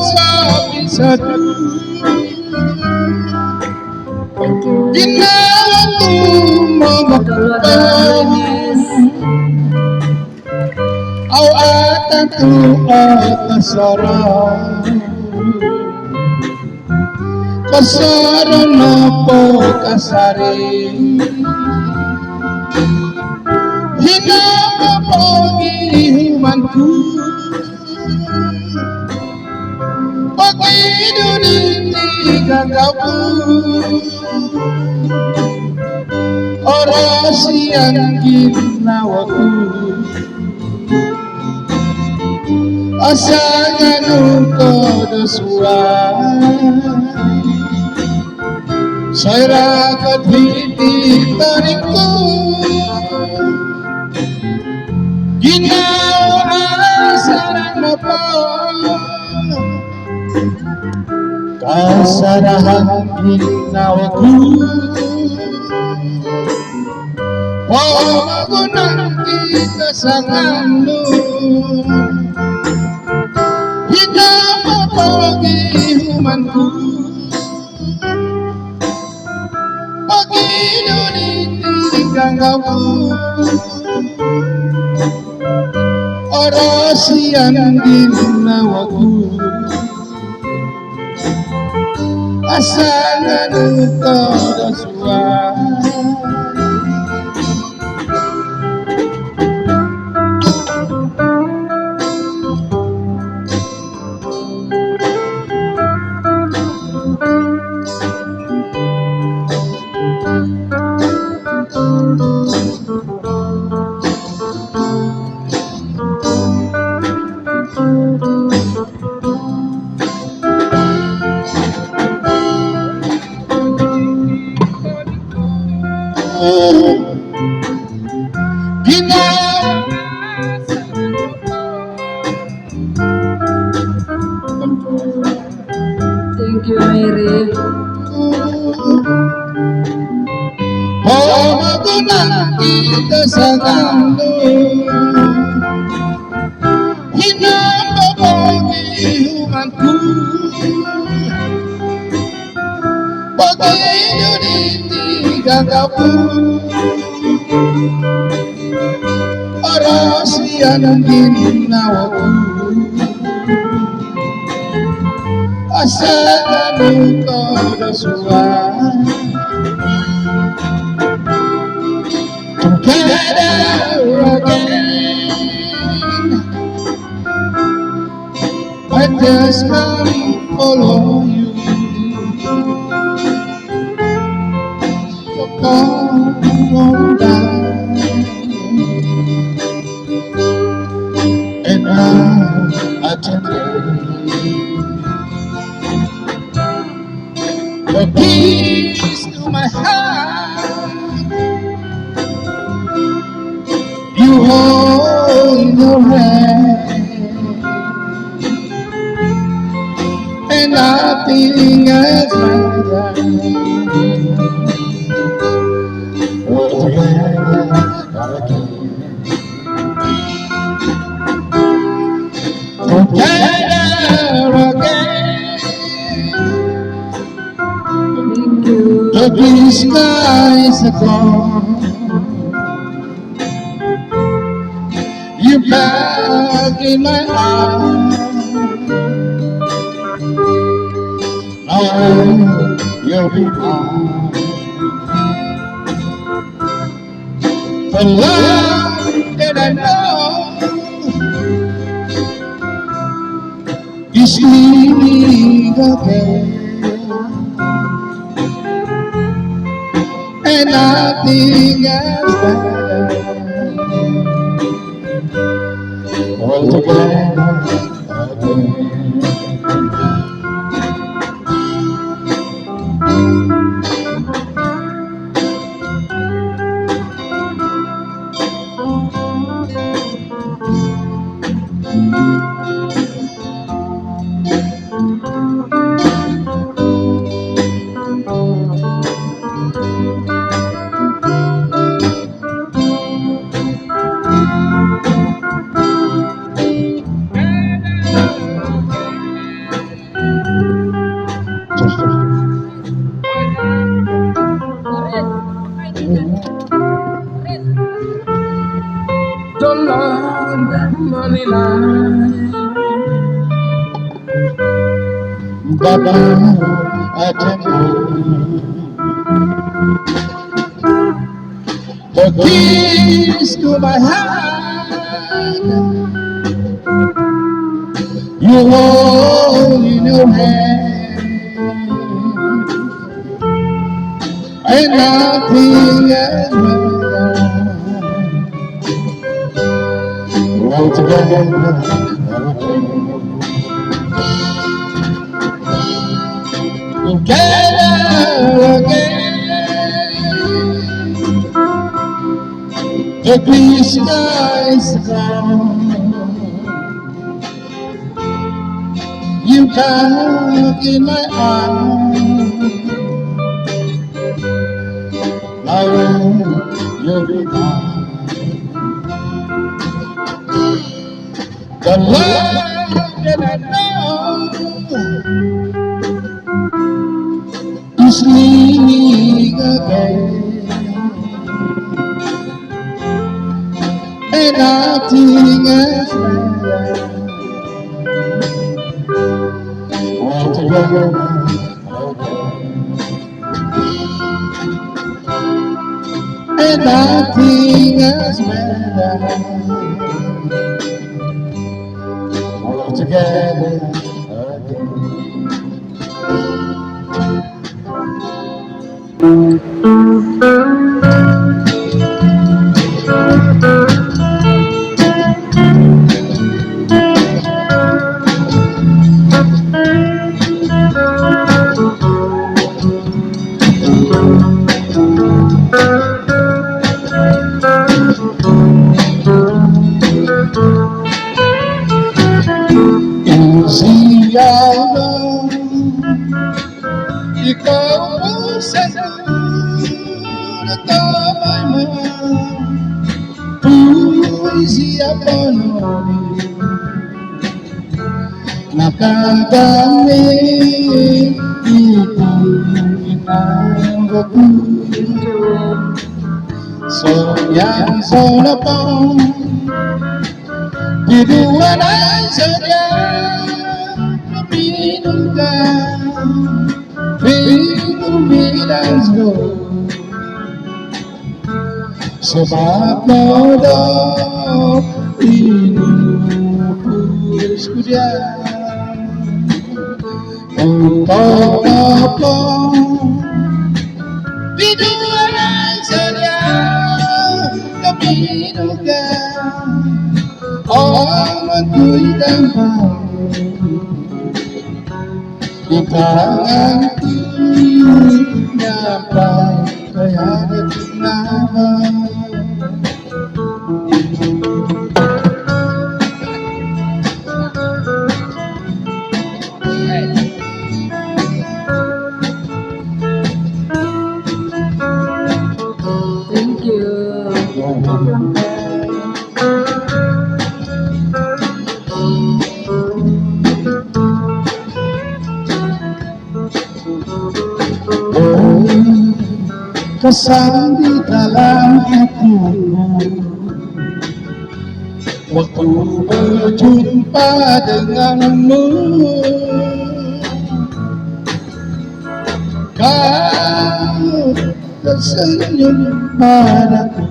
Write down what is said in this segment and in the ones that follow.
sa bisadu ginawa ko magpapay aw atan tu atasara kasara na po kasari hinapagihumanku pag-iduniti gagapu orasi ang ginawa ko asangan ko dasuan saya rakat hiti tarikku ginawa sarang apa kasarahan ginawa ko pamagunan kita sa kanu hinapapagihumanku pag-iduniti gagapu orasi ang ginawa ko asangan ko dasuan Thank you, Mary. pamagunan kita sa kanu hinapapagihumanku pag-iduniti gagapu orasi ang ginawa ko asangan ko dasuan together again I just can't follow you on down and I the keys to my heart you hold in your hand and nothing else matters together again the blue skies are gone you back in my arms now you'll be mine the love that I know is leaving again and nothing else matters all together again. but now I tremble. The keys to my heart you hold in your hand, and nothing else will all together again. The blue skies gone. You back in my arms. I will you'll be mine. The love that I know is leaving again. And nothing else matters. All together, and nothing else matters. All together again. Siapa ikaw ang sagot at puisi aponomi nakadami ito inanggaku soyang solapong biduan ang sadya Minum bilas go sebab modal inus kudia untuk apa biduan saja kebinukan orang tidak mau di tanganku nyampai kehadiran nama. Thank you. Kesan di dalam hatiku waktu berjumpa denganmu, kau tersenyum padaku,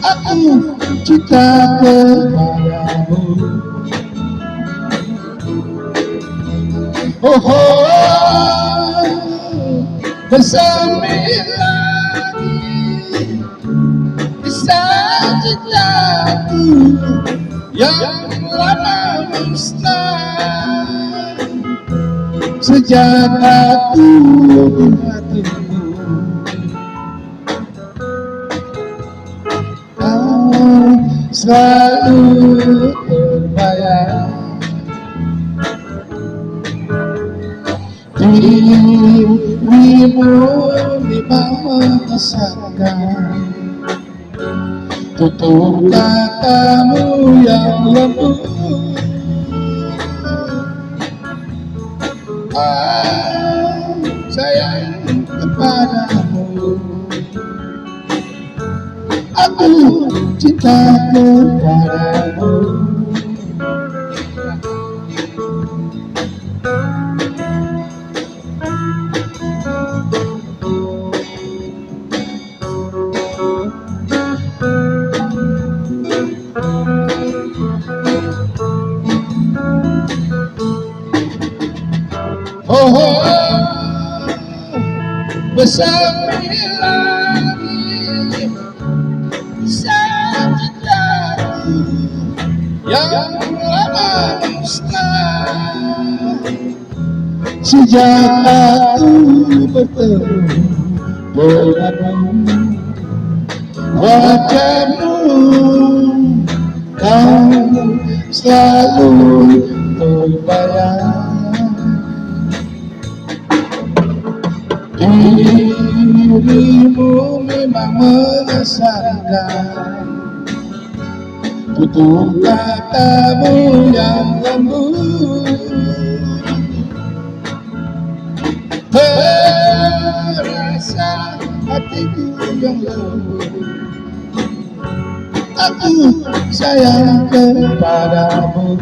aku cinta kepadamu. Oh, oh, bersambil lagi kisah cintaku yang lama musnah sejak aku di hatimu. Kau selalu terbayang dirimu di bawah kesangkan, tutur katamu yang lembut, sayang kepadamu, aku cinta kepadamu. Oh, bersama lagi sajaku yang lama musnah sejak aku bertemu denganmu. Wajahmu kau selalu terbayang. Dirimu memang mengesankan, tutur katamu yang lembut, terasa hatiku yang lembut. Aku sayang kepadamu.